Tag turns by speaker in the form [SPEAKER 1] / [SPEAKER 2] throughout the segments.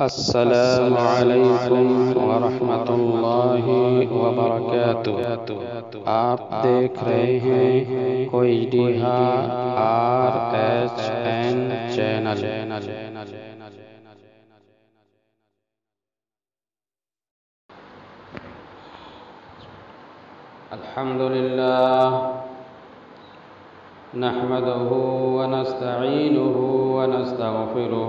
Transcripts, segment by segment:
[SPEAKER 1] السلام علیکم ورحمۃ اللہ وبرکاتہ۔ آپ دیکھ رہے ہیں کوئی RHN چینل۔ الحمدللہ نحمدہ ونستعینہ ونستغفرہ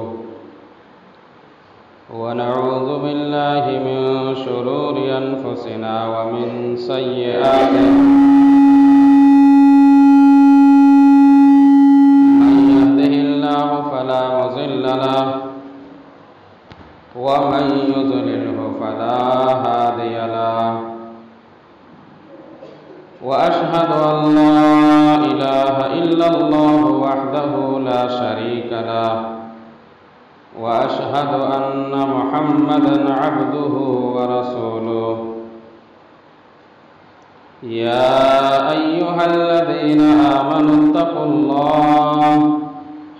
[SPEAKER 1] ونعوذ باللہ من شرور انفسنا ومن سیئات من يهده اللہ فلا مضل له ومن يضلله فلا هادي له وأشهد أن لا إله إلا الله وحده لا شريك له وأشهد أن محمدًا عبده ورسوله يا أيها الذين آمنوا اتقوا الله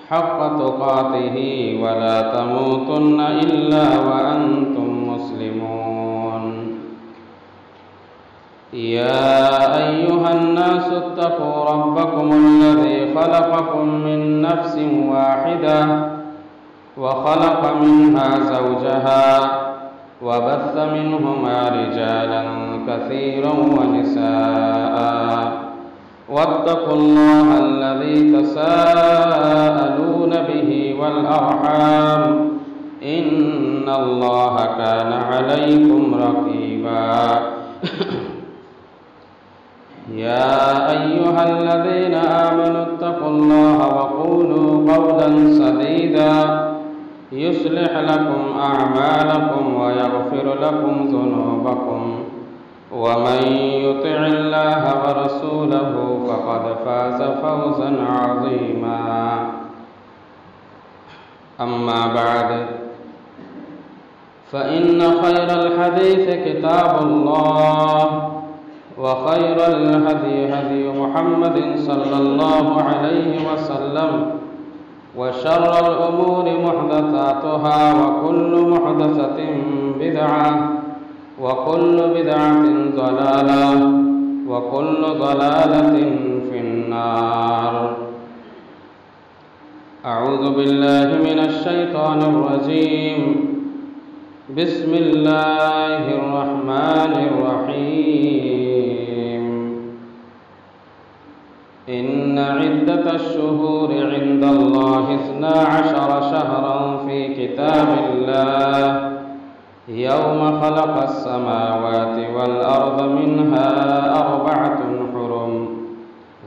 [SPEAKER 1] حق تقاته ولا تموتن إلا وأنتم مسلمون يا أيها الناس اتقوا ربكم الذي خلقكم من نفس واحدة وخلق منها زوجها وبث منهما رجالا كثيرا ونساء واتقوا الله الذي تساءلون به والأرحام إن الله كان عليكم رقيبا يا أيها الذين آمنوا اتقوا الله وقولوا قولا سديدا يصلح لكم أعمالكم ويغفر لكم ذنوبكم ومن يطع الله ورسوله فقد فاز فوزا عظيما أما بعد فإن خير الحديث كتاب الله وخير الهدي هدي محمد صلى الله عليه وسلم وشر الأمور محدثاتها وكل محدثة بدعة وكل بدعة ضلالة وكل ضلالة في النار أعوذ بالله من الشيطان الرجيم بسم الله الرحمن الرحيم إن عدة الشهور عند الله 12 شهرا في كتاب الله يوم خلق السماوات والأرض منها 4 حرم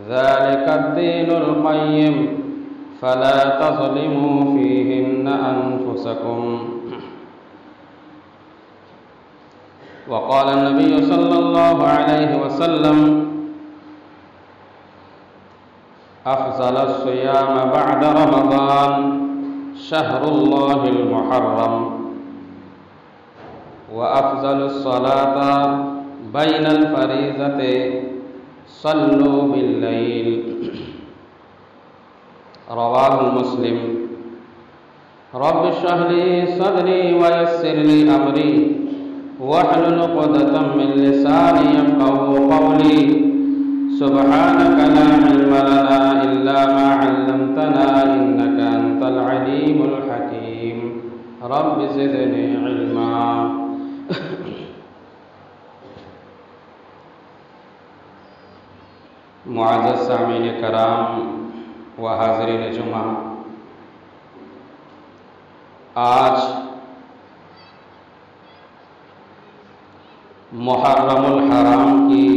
[SPEAKER 1] ذلك الدين القيم فلا تظلموا فيهن أنفسكم وقال النبي صلى الله عليه وسلم أفضل الصيام بعد رمضان شهر الله المحرم وأفضل الصلاة بين الفريضة صلوا بالليل رواه مسلم رب اشرح لي صدري ويسر لي أمري واحلل عقدة من لساني يفقهوا قولي سبحانك لا علم لنا إلا ما علمتنا إنك أنت العليم الحكيم رب زدني علما معزز سامعین کرام و حاضرین جمعہ، آج محرم الحرام کی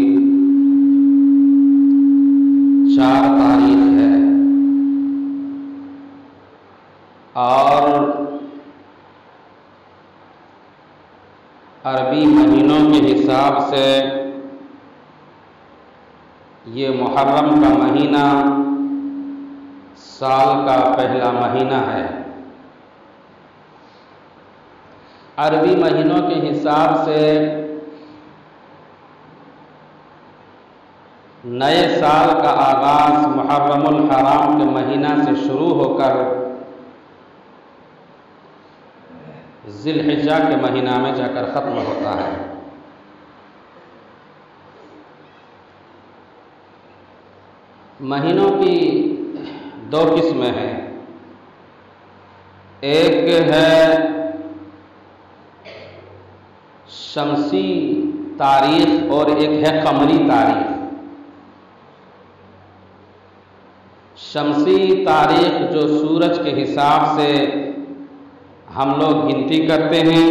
[SPEAKER 1] 4 تاریخ ہے اور عربی مہینوں کے حساب سے یہ محرم کا مہینہ سال کا پہلا مہینہ ہے۔ عربی مہینوں کے حساب سے نئے سال کا آغاز محرم الحرام کے مہینہ سے شروع ہو کر ذی الحجہ کے مہینہ میں جا کر ختم ہوتا ہے۔ مہینوں کی دو قسمیں ہیں، ایک ہے شمسی تاریخ اور ایک ہے قمری تاریخ۔ شمسی تاریخ جو سورج کے حساب سے ہم لوگ گنتی کرتے ہیں،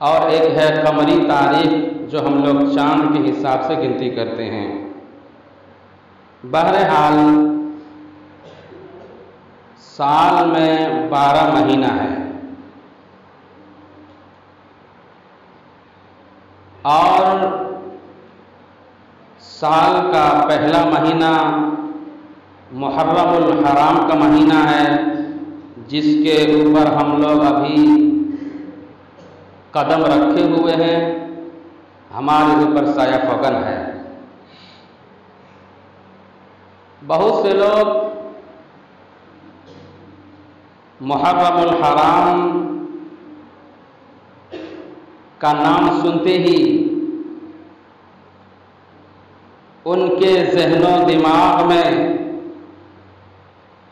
[SPEAKER 1] اور ایک ہے قمری تاریخ جو ہم لوگ چاند کے حساب سے گنتی کرتے ہیں۔ بہرحال سال میں 12 مہینہ ہے، اور سال کا پہلا مہینہ محرم الحرام کا مہینہ ہے، جس کے اوپر ہم لوگ ابھی قدم رکھے ہوئے ہیں، ہمارے اوپر سایہ فگن ہے۔ بہت سے لوگ محرم الحرام کا نام سنتے ہی ان کے ذہن و دماغ میں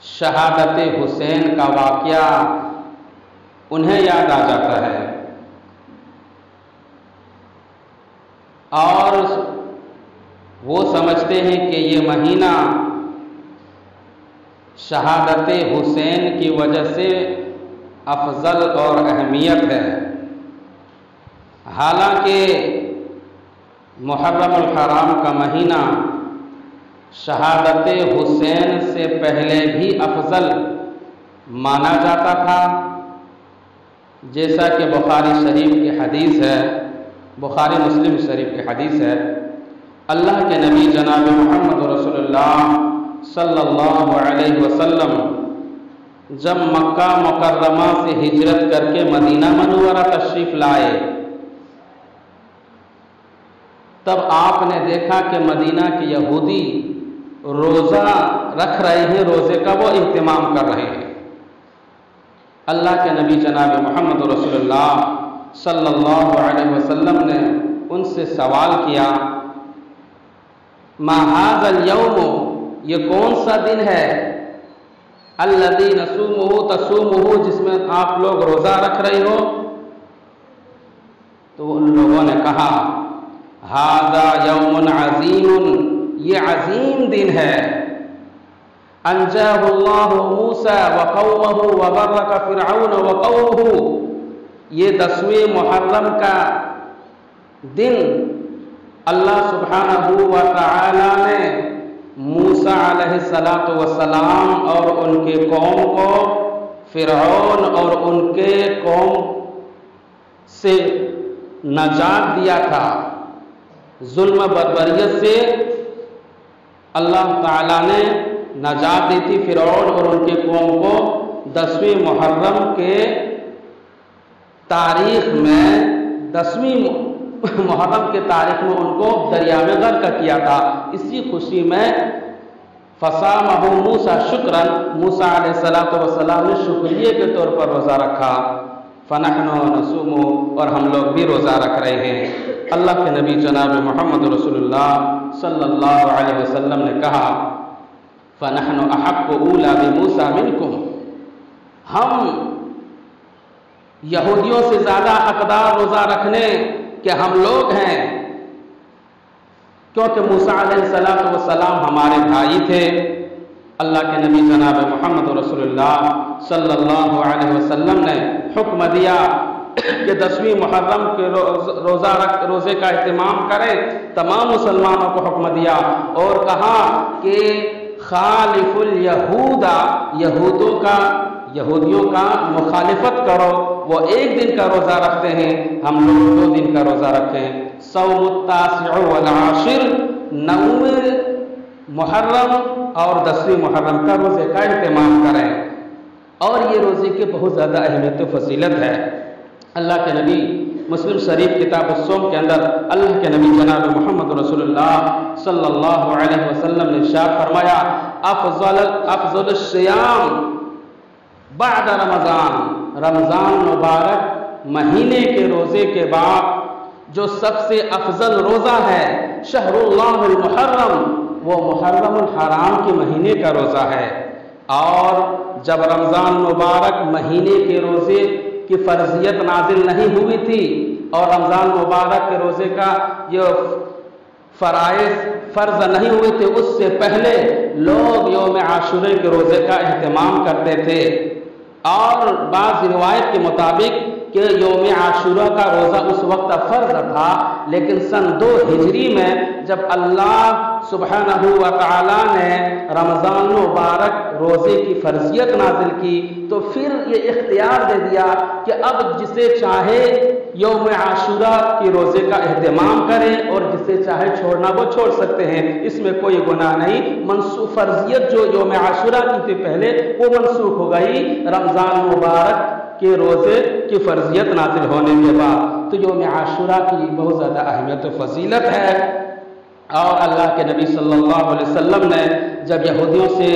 [SPEAKER 1] شہادت حسین کا واقعہ انہیں یاد آ جاتا ہے، اور وہ سمجھتے ہیں کہ یہ مہینہ شہادت حسین کی وجہ سے افضل اور اہمیت ہے۔ حالانکہ محرم الحرام کا مہینہ شہادت حسین سے پہلے بھی افضل مانا جاتا تھا، جیسا کہ بخاری شریف کی حدیث ہے، بخاری مسلم شریف کی حدیث ہے، اللہ کے نبی جناب محمد رسول اللہ صلی اللہ علیہ وسلم جب مکہ مکرمہ سے ہجرت کر کے مدینہ منورہ تشریف لائے، تب آپ نے دیکھا کہ مدینہ کے یہودی روزہ رکھ رہے ہیں، روزے کا وہ اہتمام کر رہے ہیں۔ اللہ کے نبی جناب محمد رسول اللہ صلی اللہ علیہ وسلم نے ان سے سوال کیا، ما ھذا اليوم، یہ کون سا دن ہے، الذی نصومہ تصومہ، جس میں آپ لوگ روزہ رکھ رہے ہو؟ تو ان لوگوں نے کہا ھذا یوم عظیم، یہ عظیم دن ہے، انجاہ اللہ موسیٰ وقومہ وغرق فرعون وقومہ، یہ 10ویں محرم کا دن اللہ سبحانہ و تعالی نے موسیٰ علیہ السلام اور ان کے قوم کو فرعون اور ان کے قوم سے نجات دیا تھا، ظلم بربریت سے اللہ تعالیٰ نے نجات دی تھی فرعون اور ان کے قوم کو 10ویں محرم کے تاریخ میں، 10ویں محرم کے تاریخ میں ان کو دریا میں غرق کیا تھا۔ اسی خوشی میں فصامہ موسیٰ شکراً، موسیٰ علیہ السلام نے شکریہ کے طور پر روزہ رکھا، فنحن نصوم، اور ہم لوگ بھی روزہ رکھ رہے ہیں۔ اللہ کے نبی جناب محمد رسول اللہ صلی اللہ علیہ وسلم نے کہا فنحن احق اولی بموسیٰ منکم، ہم یہودیوں سے زیادہ حقدار روزہ رکھنے کہ ہم لوگ ہیں، کیونکہ موسیٰ علیہ السلام ہمارے بھائی تھے۔ اللہ کے نبی جناب محمد رسول اللہ صلی اللہ علیہ وسلم نے حکم دیا کہ 10ویں محرم کے روزے کا اہتمام کرے، تمام مسلمانوں کو حکم دیا، اور کہا کہ خالف الیہود، یہودیوں کا مخالفت کرو، وہ ایک دن کا روزہ رکھتے ہیں، ہم لوگ 2 دن کا روزہ رکھیں۔ صوم التاسع والعاشر، 9ویں محرم اور 10ویں محرم کا روزے کا اہتمام کریں، اور یہ روزے کی بہت زیادہ اہمیت و فضیلت ہے۔ اللہ کے نبی مسلم شریف کتاب الصوم کے اندر اللہ کے نبی جناب محمد رسول اللہ صلی اللہ علیہ وسلم نے ارشاد فرمایا افضل الصیام بعد رمضان، رمضان مبارک مہینے کے روزے کے بعد جو سب سے افضل روزہ ہے شہر اللہ المحرم، وہ محرم الحرام کے مہینے کا روزہ ہے۔ اور جب رمضان مبارک مہینے کے روزے کی فرضیت نازل نہیں ہوئی تھی اور رمضان مبارک کے روزے کا یہ فرض نہیں ہوئے تھے، اس سے پہلے لوگ یوم عاشورہ کے روزے کا اہتمام کرتے تھے۔ اور بعض روایت کے مطابق کہ یوم عاشورہ کا روزہ اس وقت فرض تھا، لیکن سن 2 ہجری میں جب اللہ سبحانہ و تعالی نے رمضان مبارک روزے کی فرضیت نازل کی تو پھر یہ اختیار دے دیا کہ اب جسے چاہے یوم عاشورہ کی روزے کا اہتمام کرے اور جسے چاہے چھوڑنا وہ چھوڑ سکتے ہیں، اس میں کوئی گناہ نہیں۔ فرضیت جو یوم عاشورہ کی تھی پہلے، وہ منسوخ ہو گئی رمضان مبارک کے روزے کی فرضیت نازل ہونے کے بعد۔ تو یوم عاشورہ کی بہت زیادہ اہمیت و فضیلت ہے۔ اور اللہ کے نبی صلی اللہ علیہ وسلم نے جب یہودیوں سے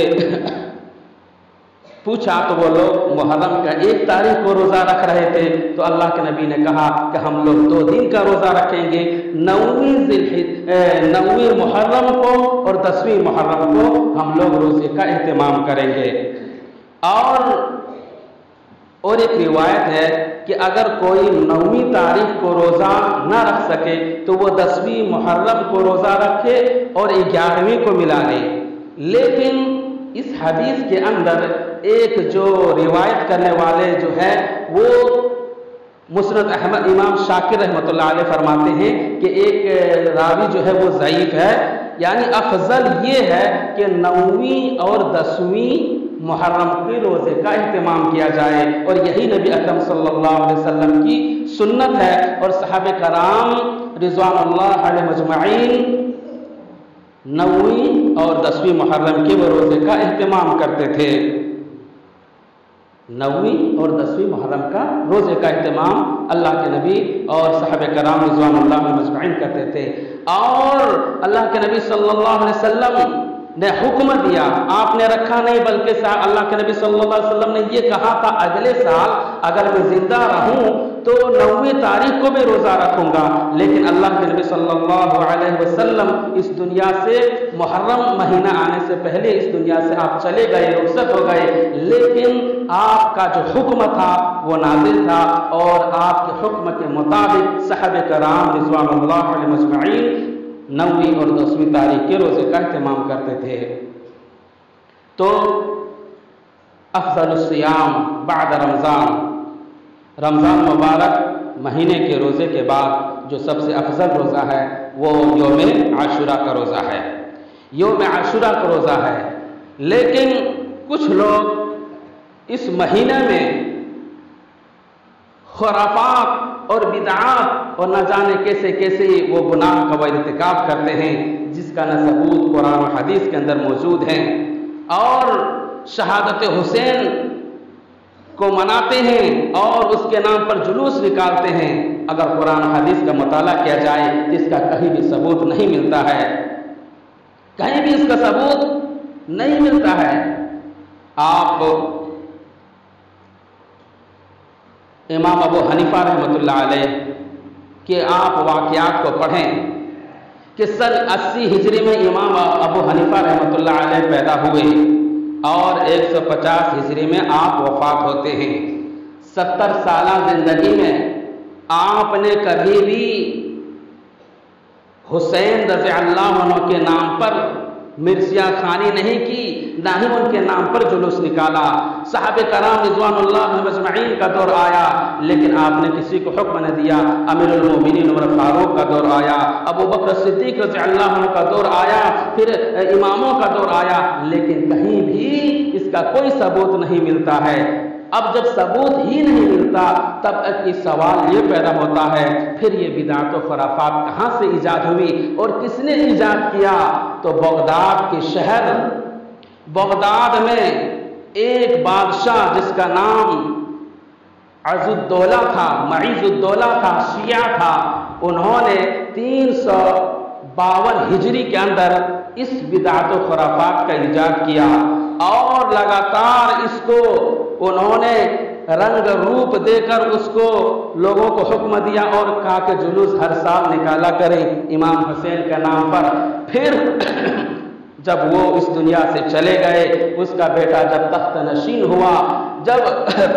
[SPEAKER 1] پوچھا تو وہ لوگ محرم کا 1 تاریخ کو روزہ رکھ رہے تھے، تو اللہ کے نبی نے کہا کہ ہم لوگ 2 دن کا روزہ رکھیں گے، 9ویں محرم کو اور 10ویں محرم کو ہم لوگ روزے کا اہتمام کریں گے۔ اور ایک روایت ہے کہ اگر کوئی 9ویں تاریخ کو روزہ نہ رکھ سکے تو وہ 10ویں محرم کو روزہ رکھے اور 11ویں کو ملا لے۔ لیکن اس حدیث کے اندر ایک جو روایت کرنے والے جو ہے وہ مسند احمد امام شاکر رحمۃ اللہ علیہ فرماتے ہیں کہ ایک راوی جو ہے وہ ضعیف ہے، یعنی افضل یہ ہے کہ 9ویں اور 10ویں محرم کے روزے کا اہتمام کیا جائے، اور یہی نبی اکرم صلی اللہ علیہ وسلم کی سنت ہے۔ اور صحابہ کرام رضوان اللہ علیہ مجمعین 9ویں اور 10ویں محرم کے وہ روزے کا اہتمام کرتے تھے۔ 9ویں اور 10ویں محرم کا روزے کا اہتمام اللہ کے نبی اور صحابہ کرام رضوان اللہ علیہ مجمعین کرتے تھے۔ اور اللہ کے نبی صلی اللہ علیہ وسلم نے حکم دیا، آپ نے رکھا نہیں بلکہ اللہ کے نبی صلی اللہ علیہ وسلم نے یہ کہا تھا اگلے سال اگر میں زندہ رہوں تو 9ویں تاریخ کو بھی روزہ رکھوں گا، لیکن اللہ کے نبی صلی اللہ علیہ وسلم اس دنیا سے محرم مہینہ آنے سے پہلے اس دنیا سے آپ چلے گئے، رخصت ہو گئے، لیکن آپ کا جو حکم تھا وہ نازل تھا، اور آپ کے حکم کے مطابق صحابہ کرام رضوان اللہ علیہ مجمعین 9ویں اور 10ویں تاریخ کے روزے کا اہتمام کرتے تھے۔ تو افضل الصیام بعد رمضان، رمضان مبارک مہینے کے روزے کے بعد جو سب سے افضل روزہ ہے وہ یوم عاشورہ کا روزہ ہے، یوم عاشورہ کا روزہ ہے۔ لیکن کچھ لوگ اس مہینے میں خرافات اور بدعات اور نہ جانے کیسے کیسے وہ گناہ کا وہ ارتکاب کرتے ہیں جس کا نہ ثبوت قرآن و حدیث کے اندر موجود ہیں، اور شہادت حسین کو مناتے ہیں اور اس کے نام پر جلوس نکالتے ہیں۔ اگر قرآن و حدیث کا مطالعہ کیا جائے اس کا کہیں بھی ثبوت نہیں ملتا ہے، کہیں بھی اس کا ثبوت نہیں ملتا ہے۔ آپ امام ابو حنیفہ رحمۃ اللہ علیہ کہ آپ واقعات کو پڑھیں کہ سن 80 ہجری میں امام ابو حنیفہ رحمۃ اللہ علیہ پیدا ہوئے اور 150 ہجری میں آپ وفات ہوتے ہیں۔ 70 سالہ زندگی میں آپ نے کبھی بھی حسین رضی اللہ عنہ کے نام پر مرثیہ خوانی نہیں کی، نہ ہی ان کے نام پر جلوس نکالا۔ صحابہ کرام رضوان اللہ علیہ مجمعین کا دور آیا لیکن آپ نے کسی کو حکم نہ دیا۔ امیر المومنین عمر فاروق کا دور آیا، ابو بکر صدیق رضی اللہ عنہ کا دور آیا، پھر اماموں کا دور آیا، لیکن کہیں بھی اس کا کوئی ثبوت نہیں ملتا ہے۔ اب جب ثبوت ہی نہیں ملتا تب ایک سوال یہ پیدا ہوتا ہے پھر یہ بدعت و خرافات کہاں سے ایجاد ہوئی اور کس نے ایجاد کیا؟ تو بغداد کے شہر بغداد میں ایک بادشاہ جس کا نام عز الدولہ تھا، معیز الدولہ تھا، شیعہ تھا، انہوں نے 352 ہجری کے اندر اس بدعت و خرافات کا ایجاد کیا اور لگاتار اس کو انہوں نے رنگ روپ دے کر اس کو لوگوں کو حکم دیا اور کہا کہ جلوس ہر سال نکالا کریں امام حسین کے نام پر۔ پھر جب وہ اس دنیا سے چلے گئے، اس کا بیٹا جب تخت نشین ہوا، جب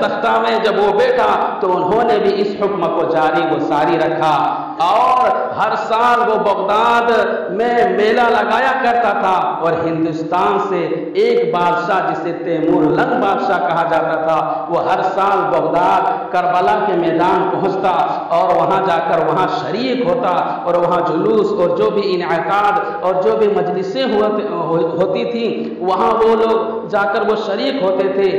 [SPEAKER 1] تختہ میں جب وہ بیٹھا تو انہوں نے بھی اس حکم کو جاری و ساری رکھا، اور ہر سال وہ بغداد میں میلہ لگایا کرتا تھا، اور ہندوستان سے ایک بادشاہ جسے تیمور لنگ بادشاہ کہا جاتا تھا، وہ ہر سال بغداد کربلا کے میدان پہنچتا اور وہاں جا کر وہاں شریک ہوتا، اور وہاں جلوس اور جو بھی انعقاد اور جو بھی مجلسیں ہوتی تھیں وہاں وہ لوگ جا کر وہ شریک ہوتے تھے۔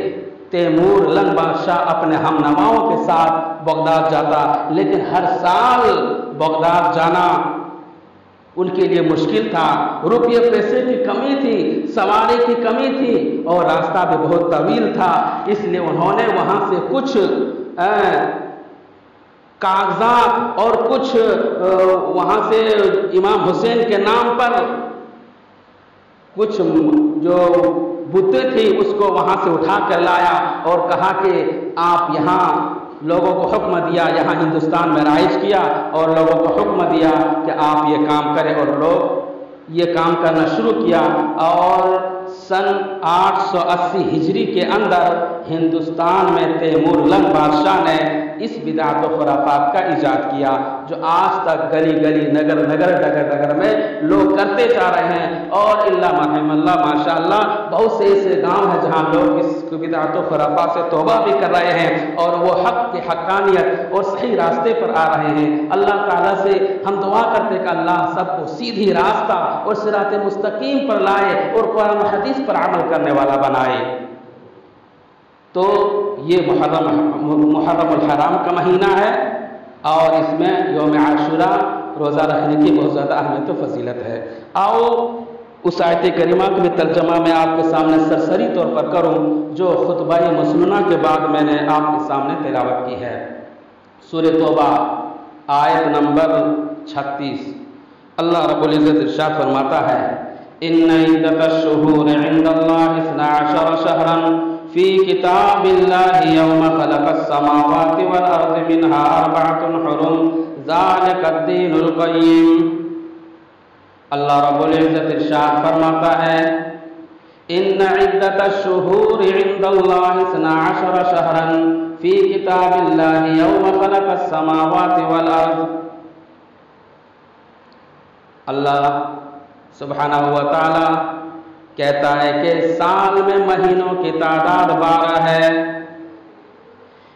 [SPEAKER 1] تیمور لنگ بادشاہ اپنے ہم نواؤں کے ساتھ بغداد جاتا، لیکن ہر سال بغداد جانا ان کے لیے مشکل تھا، روپیے پیسے کی کمی تھی، سواری کی کمی تھی، اور راستہ بھی بہت طویل تھا، اس لیے انہوں نے وہاں سے کچھ کاغذات اور کچھ وہاں سے امام حسین کے نام پر کچھ جو بتیں تھی اس کو وہاں سے اٹھا کر لایا اور کہا کہ آپ یہاں لوگوں کو حکم دیا، یہاں ہندوستان میں رائج کیا اور لوگوں کو حکم دیا کہ آپ یہ کام کریں، اور لوگ یہ کام کرنا شروع کیا، اور سن 880 ہجری کے اندر ہندوستان میں تیمور لنگ بادشاہ نے اس بدعت و خرافات کا ایجاد کیا، جو آج تک گلی گلی نگر نگر ڈگر ڈگر میں لوگ کرتے جا رہے ہیں، اور اللہ رحم اللہ ماشاء اللہ بہت سے ایسے گاؤں ہیں جہاں لوگ اس بدعت و خرافات سے توبہ بھی کر رہے ہیں اور وہ حق کی حقانیت اور صحیح راستے پر آ رہے ہیں۔ اللہ تعالیٰ سے ہم دعا کرتے کہ اللہ سب کو سیدھی راستہ اور صراط مستقیم پر لائے اور قرآن و حدیث پر عمل کرنے والا بنائے۔ تو یہ محرم الحرام کا مہینہ ہے، اور اس میں یوم عاشوراء روزہ رکھنے کی بہت زیادہ اہمیت و فضیلت ہے۔ آؤ اس آیت کریمہ کے ترجمہ میں آپ کے سامنے سرسری طور پر کروں جو خطبہ مسنونہ کے بعد میں نے آپ کے سامنے تلاوت کی ہے۔ سورہ توبہ آیت نمبر 36، اللہ رب العزت ارشاد فرماتا ہے ان عدۃ الشہور عند اللہ 12 شہرا فی کتاب اللہ یوم خلق السماوات والارض منها 4 حرم ذالک الدین القیم۔ اللہ رب العزت ارشاد فرماتا ہے ان عدۃ الشہور عند اللہ 12 شہرا فی کتاب اللہ یوم خلق السماوات والارض۔ اللہ سبحانہ و تعالی کہتا ہے کہ سال میں مہینوں کی تعداد 12 ہے۔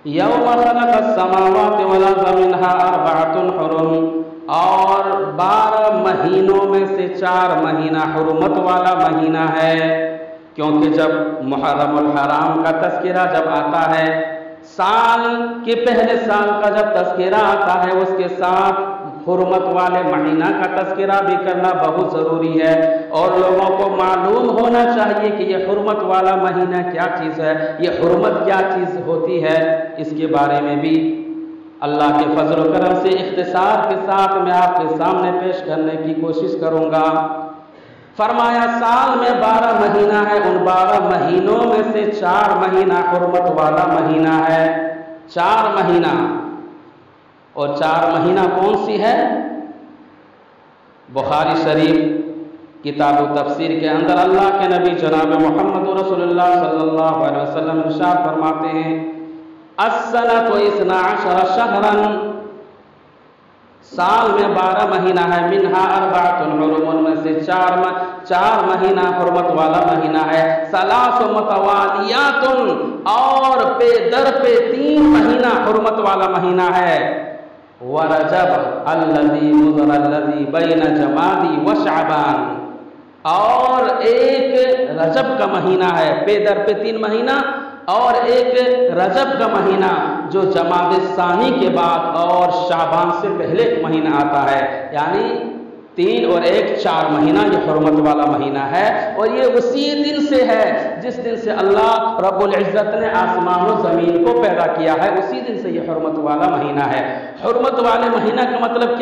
[SPEAKER 1] یوم خلق السماوات والارض منها 4 حرم، اور 12 مہینوں میں سے 4 مہینہ حرمت والا مہینہ ہے، کیونکہ جب محرم الحرام کا تذکرہ جب آتا ہے، سال کے پہلے سال کا جب تذکرہ آتا ہے اس کے ساتھ حرمت والے مہینہ کا تذکرہ بھی کرنا بہت ضروری ہے، اور لوگوں کو معلوم ہونا چاہیے کہ یہ حرمت والا مہینہ کیا چیز ہے، یہ حرمت کیا چیز ہوتی ہے، اس کے بارے میں بھی اللہ کے فضل و کرم سے اختصار کے ساتھ میں آپ کے سامنے پیش کرنے کی کوشش کروں گا۔ فرمایا سال میں 12 مہینہ ہے، ان 12 مہینوں میں سے 4 مہینہ حرمت والا مہینہ ہے۔ 4 مہینہ، اور 4 مہینہ کون سی ہے؟ بخاری شریف کتاب و تفسیر کے اندر اللہ کے نبی جناب محمد رسول اللہ صلی اللہ علیہ وسلم ارشاد فرماتے ہیں السنۃ 12 شہرا، سال میں 12 مہینہ ہے، منہا 4 حرم، ان میں سے 4 مہینہ حرمت والا مہینہ ہے، 3 متوالیات، اور پہ در پہ 3 مہینہ حرمت والا مہینہ ہے، ورجب الذی مضر الذی بین جمادی وشعبان، اور ایک رجب کا مہینہ ہے، پہ در پہ 3 مہینہ، اور ایک رجب کا مہینہ جو جماد ثانی کے بعد اور شعبان سے پہلے ایک مہینہ آتا ہے، یعنی 3 اور 1 4 مہینہ یہ حرمت والا مہینہ ہے، اور یہ اسی دن سے ہے جس دن سے اللہ رب العزت نے آسمان و زمین کو پیدا کیا ہے، اسی دن سے یہ حرمت والا مہینہ ہے۔ حرمت والے مہینہ کا مطلب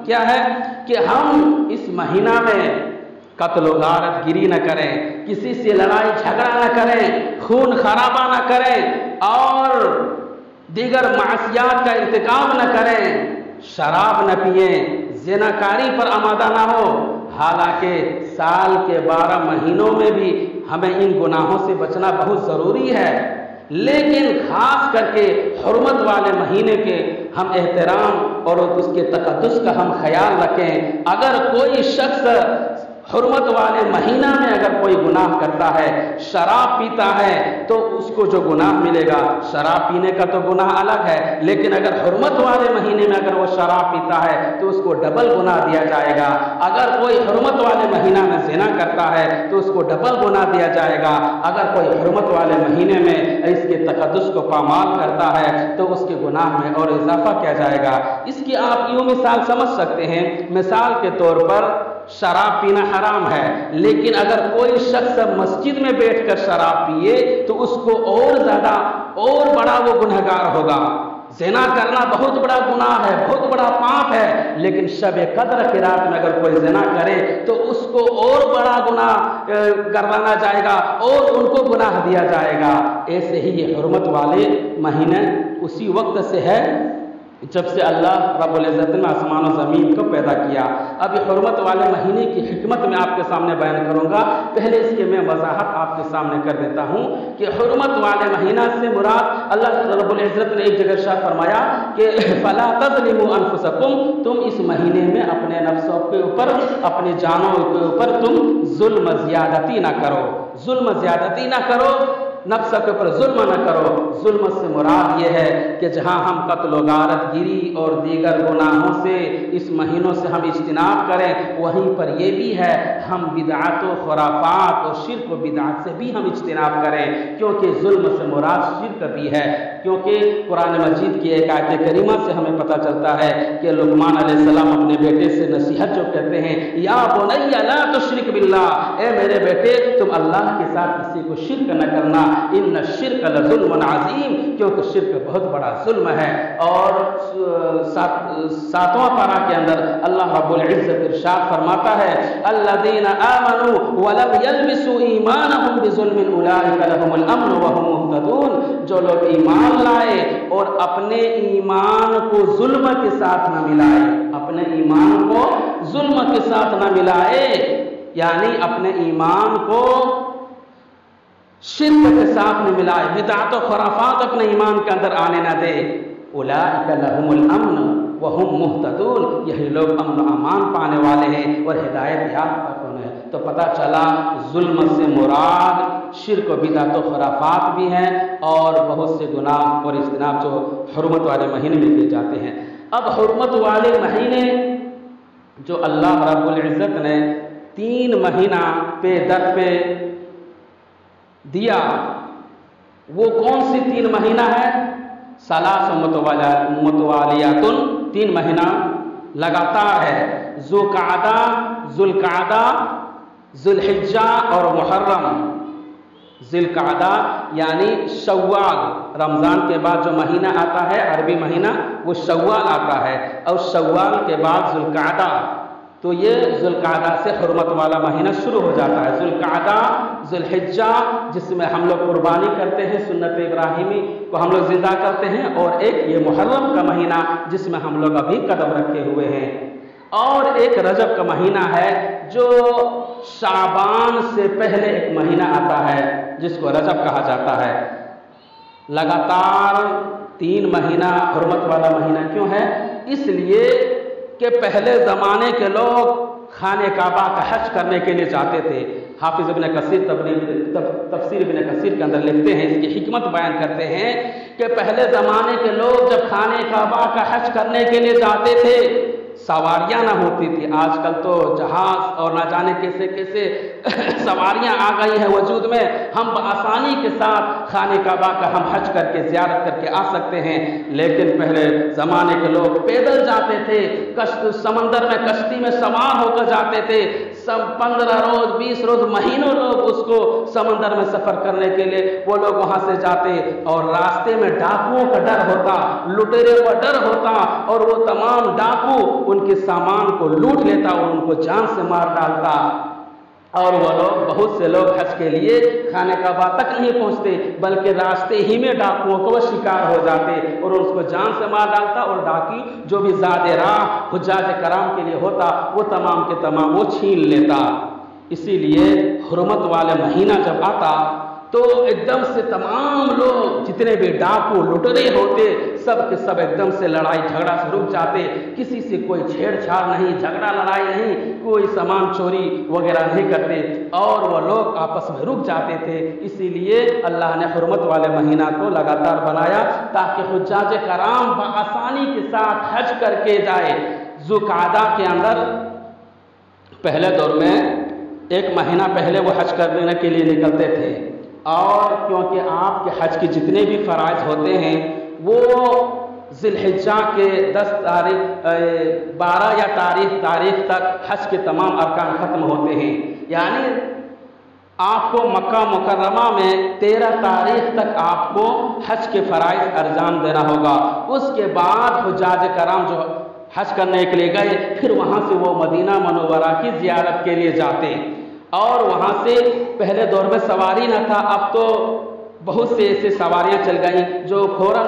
[SPEAKER 1] کیا ہے کہ ہم اس مہینہ میں قتل و غارت گیری نہ کریں، کسی سے لڑائی جھگڑا نہ کریں، خون خرابہ نہ کریں اور دیگر معصیات کا ارتکاب نہ کریں، شراب نہ پئیں، زناکاری پر آمادہ نہ ہو۔ حالانکہ سال کے 12 مہینوں میں بھی ہمیں ان گناہوں سے بچنا بہت ضروری ہے، لیکن خاص کر کے حرمت والے مہینے کے ہم احترام اور اس کے تقدس کا ہم خیال رکھیں۔ اگر کوئی شخص حرمت والے مہینہ میں اگر کوئی گناہ کرتا ہے، شراب پیتا ہے، تو اس کو جو گناہ ملے گا، شراب پینے کا تو گناہ الگ ہے، لیکن اگر حرمت والے مہینے میں اگر وہ شراب پیتا ہے تو اس کو ڈبل گناہ دیا جائے گا۔ اگر کوئی حرمت والے مہینہ میں زنا کرتا ہے تو اس کو ڈبل گناہ دیا جائے گا۔ اگر کوئی حرمت والے مہینے میں اس کے تقدس کو پامال کرتا ہے تو اس کے گناہ میں اور اضافہ کیا جائے گا۔ اس کی آپ یوں مثال سمجھ سکتے ہیں، مثال کے طور پر شراب پینا حرام ہے، لیکن اگر کوئی شخص مسجد میں بیٹھ کر شراب پیے تو اس کو اور زیادہ اور بڑا وہ گنہگار ہوگا۔ زنا کرنا بہت بڑا گناہ ہے، بہت بڑا پاپ ہے، لیکن شب قدر کی رات میں اگر کوئی زنا کرے تو اس کو اور بڑا گناہ کروانا جائے گا اور ان کو گناہ دیا جائے گا۔ ایسے ہی یہ حرمت والے مہینے اسی وقت سے ہے جب سے اللہ رب العزت نے آسمان و زمین کو پیدا کیا۔ اب یہ حرمت والے مہینے کی حکمت میں آپ کے سامنے بیان کروں گا۔ پہلے اس کے میں وضاحت آپ کے سامنے کر دیتا ہوں کہ حرمت والے مہینہ سے مراد اللہ رب العزت نے ایک جگہ ارشاد فرمایا کہ فَلَا تَظْلِمُوا أَنفُسَكُمْ، تم اس مہینے میں اپنے نفسوں کے اوپر، اپنی جانوں کے اوپر تم ظلم زیادتی نہ کرو، ظلم زیادتی نہ کرو، نفس کے اوپر ظلم نہ کرو۔ ظلم سے مراد یہ ہے کہ جہاں ہم قتل و غارت گیری اور دیگر گناہوں سے اس مہینوں سے ہم اجتناب کریں، وہیں پر یہ بھی ہے ہم بدعات و خرافات اور شرک و بدعات سے بھی ہم اجتناب کریں، کیونکہ ظلم سے مراد شرک بھی ہے۔ کیونکہ قرآن مجید کی ایک آیت کریمہ سے ہمیں پتہ چلتا ہے کہ لقمان علیہ السلام اپنے بیٹے سے نصیحت جو کہتے ہیں، یا بنی لا تشرک باللہ، اے میرے بیٹے تم اللہ کے ساتھ کسی کو شرک نہ کرنا، ان الشرک لظلم عظیم، کیونکہ شرک بہت بڑا ظلم ہے۔ اور 7واں پارہ کے اندر اللہ رب العزت ارشاد فرماتا ہے الذین آمنوا ولم یلبسوا ایمانہم بظلم اولئک لہم الامن وہم مہتدون، جو لوگ ایمان لائے اور اپنے ایمان کو ظلم کے ساتھ نہ ملائے، اپنے ایمان کو ظلم کے ساتھ نہ ملائے، یعنی اپنے ایمان کو شرک کے ساتھ نہ ملائے، بدعات و خرافات اپنے ایمان کے اندر آنے نہ دے، اولئک لہم الامن وہم مہتدون، یہی لوگ امن و امان پانے والے ہیں اور ہدایت یافتہ ہیں۔ تو پتہ چلا ظلم سے مراد شرک و بدعت و خرافات بھی ہیں اور بہت سے گناہ اور اجتناب جو حرمت والے مہینے میں کیے جاتے ہیں۔ اب حرمت والے مہینے جو اللہ رب العزت نے 3 مہینہ پہ در پہ دیا، وہ کون سی 3 مہینہ ہے؟ ثلاث متوالیات، 3 مہینہ لگاتار ہے، ذوالقعدہ، ذوالحجہ اور محرم۔ ذوالقعدہ یعنی شوال، رمضان کے بعد جو مہینہ آتا ہے عربی مہینہ وہ شوال آتا ہے، اور شوال کے بعد ذوالقعدہ، تو یہ ذوالقعدہ سے حرمت والا مہینہ شروع ہو جاتا ہے۔ ذوالقعدہ، ذوالحجہ جس میں ہم لوگ قربانی کرتے ہیں، سنت ابراہیمی کو ہم لوگ زندہ کرتے ہیں، اور ایک یہ محرم کا مہینہ جس میں ہم لوگ ابھی قدم رکھے ہوئے ہیں، اور ایک رجب کا مہینہ ہے جو شعبان سے پہلے ایک مہینہ آتا ہے جس کو رجب کہا جاتا ہے۔ لگاتار 3 مہینہ حرمت والا مہینہ کیوں ہے؟ اس لیے کہ پہلے زمانے کے لوگ خانہ کعبہ کا حج کرنے کے لیے جاتے تھے۔ حافظ ابن کثیر تفسیر ابن کثیر کے اندر لکھتے ہیں، اس کی حکمت بیان کرتے ہیں کہ پہلے زمانے کے لوگ جب خانہ کعبہ کا حج کرنے کے لیے جاتے تھے، سواریاں نہ ہوتی تھی۔ آج کل تو جہاز اور نہ جانے کیسے کیسے سواریاں آ گئی ہیں وجود میں، ہم بآسانی کے ساتھ خانہ کعبہ کا ہم حج کر کے زیارت کر کے آ سکتے ہیں، لیکن پہلے زمانے کے لوگ پیدل جاتے تھے، سمندر میں کشتی میں سوار ہو کر جاتے تھے، 15 روز 20 روز مہینوں لوگ اس کو سمندر میں سفر کرنے کے لیے وہ لوگ وہاں سے جاتے، اور راستے میں ڈاکوؤں کا ڈر ہوتا، لٹیرے کا ڈر ہوتا، اور وہ تمام ڈاکو ان کے سامان کو لوٹ لیتا اور ان کو جان سے مار ڈالتا۔ اور وہ لوگ بہت سے لوگ حج کے لیے خانہ کعبہ تک نہیں پہنچتے، بلکہ راستے ہی میں ڈاکوؤں کو شکار ہو جاتے اور اس کو جان سے مار ڈالتا، اور ڈاکی جو بھی زاد راہ حجاج کرام کے لیے ہوتا وہ تمام کے تمام وہ چھین لیتا۔ اسی لیے حرمت والے مہینہ جب آتا تو ایک دم سے تمام لوگ جتنے بھی ڈاکو لٹرے ہوتے سب کے سب ایک دم سے لڑائی جھگڑا سے رک جاتے، کسی سے کوئی چھیڑ چھاڑ نہیں، جھگڑا لڑائی نہیں، کوئی سامان چوری وغیرہ نہیں کرتے، اور وہ لوگ آپس میں رک جاتے تھے۔ اسی لیے اللہ نے حرمت والے مہینہ کو لگاتار بنایا تاکہ حجاج کرام بآسانی کے ساتھ حج کر کے جائے۔ ذوالقعدہ کے اندر پہلے دور میں ایک مہینہ پہلے وہ حج کرنے کے لیے نکلتے تھے، اور کیونکہ آپ کے حج کے جتنے بھی فرائض ہوتے ہیں وہ ذی الحجہ کے 12 یا تاریخ تک حج کے تمام ارکان ختم ہوتے ہیں، یعنی آپ کو مکہ مکرمہ میں 13 تاریخ تک آپ کو حج کے فرائض انجام دینا ہوگا۔ اس کے بعد حجاج کرام جو حج کرنے کے لیے گئے پھر وہاں سے وہ مدینہ منورہ کی زیارت کے لیے جاتے، اور وہاں سے پہلے دور میں سواری نہ تھا، اب تو بہت سے ایسے سواریاں چل گئیں جو فوراً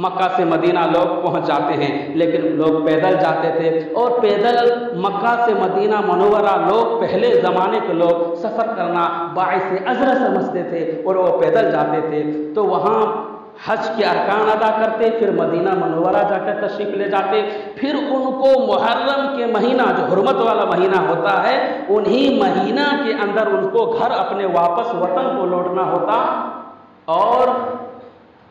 [SPEAKER 1] مکہ سے مدینہ لوگ پہنچ جاتے ہیں، لیکن لوگ پیدل جاتے تھے، اور پیدل مکہ سے مدینہ منورہ لوگ پہلے زمانے کے لوگ سفر کرنا باعث اجر سمجھتے تھے اور وہ پیدل جاتے تھے، تو وہاں حج کے ارکان ادا کرتے، پھر مدینہ منورہ جا کر تشریف لے جاتے، پھر ان کو محرم کے مہینہ جو حرمت والا مہینہ ہوتا ہے انہی مہینہ کے اندر ان کو گھر اپنے واپس وطن کو لوٹنا ہوتا، اور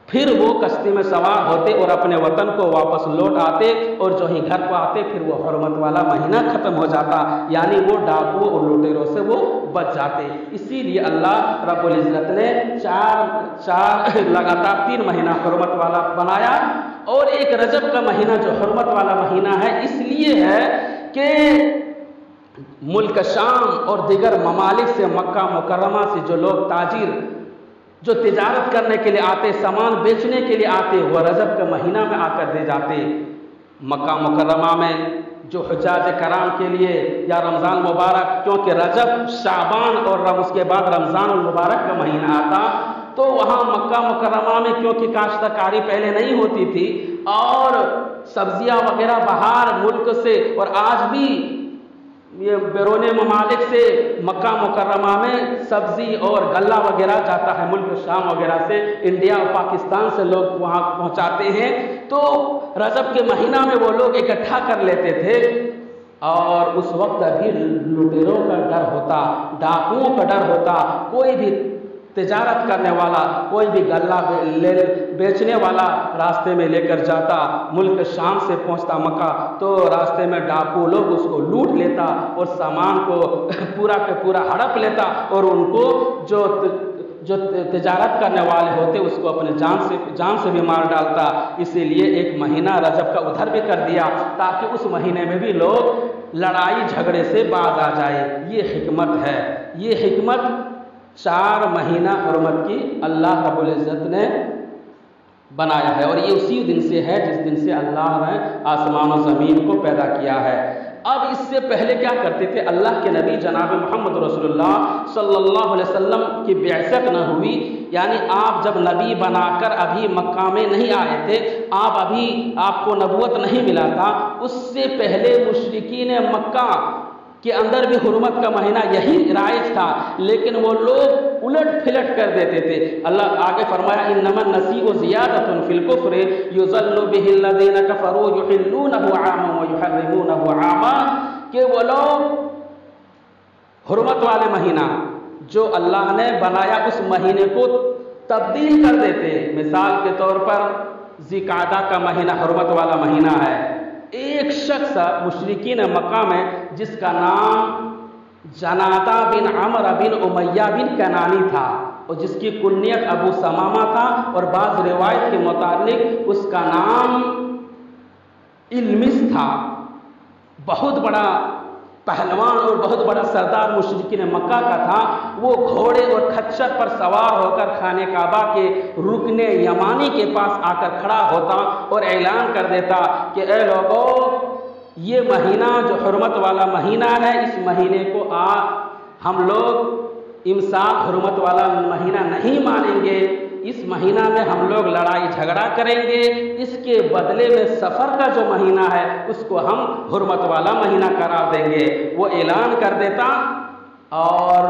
[SPEAKER 1] پھر وہ کشتی میں سوار ہوتے اور اپنے وطن کو واپس لوٹ آتے، اور جو ہی گھر کو آتے پھر وہ حرمت والا مہینہ ختم ہو جاتا، یعنی وہ ڈاکو اور لوٹیروں سے وہ بچ جاتے۔ اسی لیے اللہ رب العزت نے لگاتار 3 مہینہ حرمت والا بنایا، اور ایک رجب کا مہینہ جو حرمت والا مہینہ ہے اس لیے ہے کہ ملک شام اور دیگر ممالک سے مکہ مکرمہ سے جو لوگ تاجر جو تجارت کرنے کے لیے آتے، سامان بیچنے کے لیے آتے، وہ رجب کے مہینہ میں آ کر دے جاتے۔ مکہ مکرمہ میں جو حجاج کرام کے لیے یا رمضان مبارک، کیونکہ رجب شعبان اور اس کے بعد رمضان المبارک کا مہینہ آتا، تو وہاں مکہ مکرمہ میں کیونکہ کاشتکاری پہلے نہیں ہوتی تھی اور سبزیاں وغیرہ باہر ملک سے اور آج بھی یہ بیرون ممالک سے مکہ مکرمہ میں سبزی اور غلہ وغیرہ جاتا ہے، ملک شام وغیرہ سے انڈیا اور پاکستان سے لوگ وہاں پہنچاتے ہیں، تو رجب کے مہینہ میں وہ لوگ اکٹھا کر لیتے تھے، اور اس وقت ابھی لٹیروں کا ڈر ہوتا، ڈاکوؤں کا ڈر ہوتا، کوئی بھی تجارت کرنے والا، کوئی بھی غلہ بیچنے والا راستے میں لے کر جاتا، ملک شام سے پہنچتا مکہ، تو راستے میں ڈاکو لوگ اس کو لوٹ لیتا اور سامان کو پورا کے پورا ہڑپ لیتا، اور ان کو جو تجارت کرنے والے ہوتے اس کو اپنے جان سے بھی مار ڈالتا۔ اسی لیے ایک مہینہ رجب کا ادھر بھی کر دیا تاکہ اس مہینے میں بھی لوگ لڑائی جھگڑے سے باز آ جائے۔ یہ حکمت ہے، یہ حکمت 4 مہینہ حرمت کی اللہ رب العزت نے بنایا ہے، اور یہ اسی دن سے ہے جس دن سے اللہ نے آسمان و زمین کو پیدا کیا ہے۔ اب اس سے پہلے کیا کرتے تھے؟ اللہ کے نبی جناب محمد رسول اللہ صلی اللہ علیہ وسلم کی بعثت نہ ہوئی، یعنی آپ جب نبی بنا کر ابھی مکہ میں نہیں آئے تھے، آپ کو نبوت نہیں ملا تھا، اس سے پہلے مشرکین مکہ کے اندر بھی حرمت کا مہینہ یہی رائج تھا، لیکن وہ لوگ الٹ پھلٹ کر دیتے تھے۔ اللہ آگے فرمایا انما النسیء زیادۃ فی الکفر یضل بہ الذین کفروا یحلونہ عاما ویحرمونہ عاما، کہ وہ لوگ حرمت والے مہینہ جو اللہ نے بنایا اس مہینے کو تبدیل کر دیتے۔ مثال کے طور پر ذی القعدہ کا مہینہ حرمت والا مہینہ ہے، ایک شخص مشرکین مکہ میں جس کا نام جنادہ بن عمرو بن امیہ بن کنانی تھا، اور جس کی کنیت ابو سمامہ تھا، اور بعض روایت کے متعلق اس کا نام علمس تھا، بہت بڑا پہلوان اور بہت بڑا سردار مشرکین مکہ کا تھا۔ وہ گھوڑے اور کھچر پر سوار ہو کر خانہ کعبہ کے رکن یمانی کے پاس آ کر کھڑا ہوتا اور اعلان کر دیتا کہ اے لوگو، یہ مہینہ جو حرمت والا مہینہ ہے، اس مہینے کو ہم لوگ امساک حرمت والا مہینہ نہیں مانیں گے، اس مہینہ میں ہم لوگ لڑائی جھگڑا کریں گے، اس کے بدلے میں سفر کا جو مہینہ ہے اس کو ہم حرمت والا مہینہ قرار دیں گے۔ وہ اعلان کر دیتا اور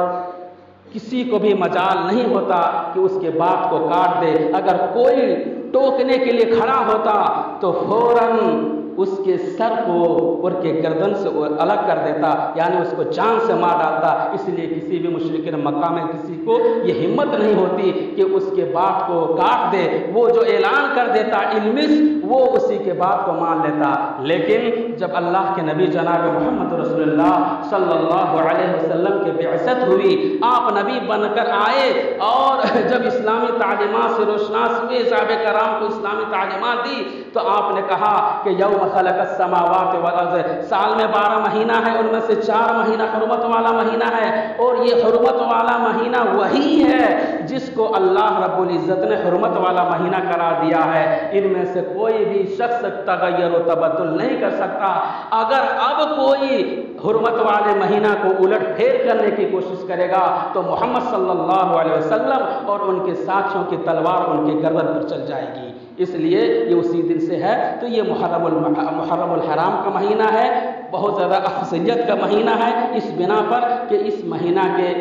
[SPEAKER 1] کسی کو بھی مجال نہیں ہوتا کہ اس کے بات کو کاٹ دے۔ اگر کوئی ٹوکنے کے لیے کھڑا ہوتا تو فوراً اس کے سر کو اور کے گردن سے الگ کر دیتا، یعنی اس کو جان سے مار ڈالتا۔ اس لیے کسی بھی مشرکین مکہ میں کسی کو یہ ہمت نہیں ہوتی کہ اس کے بات کو کاٹ دے۔ وہ جو اعلان کر دیتا علمس، وہ اسی کے بات کو مان لیتا۔ لیکن جب اللہ کے نبی جناب محمد رسول اللہ صلی اللہ علیہ وسلم کے بعثت ہوئی، آپ نبی بن کر آئے اور جب اسلامی تعلیمات سے روشناس ہوئے، صحابہ کرام کو اسلامی تعلیمات دی، تو آپ نے کہا کہ یوم خلق السماوات والارض، سال میں 12 مہینہ ہے، ان میں سے 4 مہینہ حرمت والا مہینہ ہے، اور یہ حرمت والا مہینہ وہی ہے جس کو اللہ رب العزت نے حرمت والا مہینہ قرار دیا ہے۔ ان میں سے کوئی بھی شخص تغیر و تبدل نہیں کر سکتا۔ اگر اب کوئی حرمت والے مہینہ کو الٹ پھیر کرنے کی کوشش کرے گا تو محمد صلی اللہ علیہ وسلم اور ان کے ساتھیوں کی تلوار ان کے گردن پر چل جائے گی۔ اس لیے یہ اسی دن سے ہے۔ تو یہ محرم الحرام کا مہینہ ہے، بہت زیادہ افضلیت کا مہینہ ہے، اس بنا پر کہ اس مہینہ کے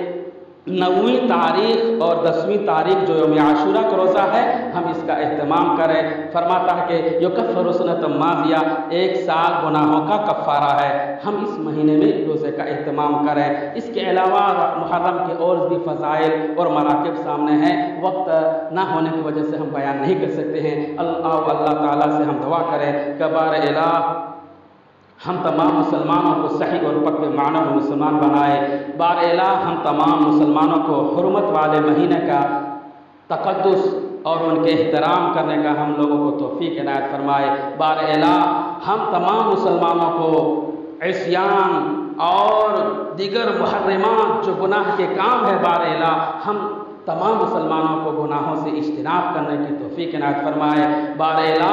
[SPEAKER 1] 9ویں تاریخ اور 10ویں تاریخ جو یوم عاشورہ کا روزہ ہے، ہم اس کا اہتمام کریں۔ فرماتا ہے کہ یکفر سنۃ ماضیہ، 1 سال گناہوں کا کفارہ ہے۔ ہم اس مہینے میں روزے کا اہتمام کریں۔ اس کے علاوہ محرم کے اور بھی فضائل اور مراکب سامنے ہیں، وقت نہ ہونے کی وجہ سے ہم بیان نہیں کر سکتے ہیں۔ اللہ تعالیٰ سے ہم دعا کریں کہ بار الہ ہم تمام مسلمانوں کو صحیح اور پکے معنی میں مسلمان بنائے۔ بار الہ ہم تمام مسلمانوں کو حرمت والے مہینے کا تقدس اور ان کے احترام کرنے کا ہم لوگوں کو توفیق عنایت فرمائے۔ بار الہ ہم تمام مسلمانوں کو عصیان اور دیگر محرمات جو گناہ کے کام ہے، بار الہ ہم تمام مسلمانوں کو گناہوں سے اجتناب کرنے کی توفیق عنایت فرمائے۔ بار الہ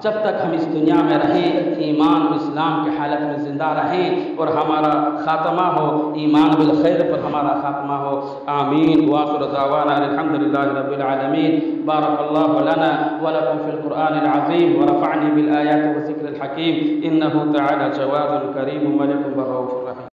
[SPEAKER 1] جب تک ہم اس دنیا میں رہیں، ایمان و اسلام کی حالت میں زندہ رہیں اور ہمارا خاتمہ ہو ایمان بالخیر پر ہمارا خاتمہ ہو۔ آمین۔ وآخر دعوانا الحمدللہ رب العالمین۔ بارک اللہ لنا ولکم فی القرآن العظیم ورفعنی بالآیات والذکر الحکیم، انہ تعالی جواد کریم ملک رؤوف رحیم۔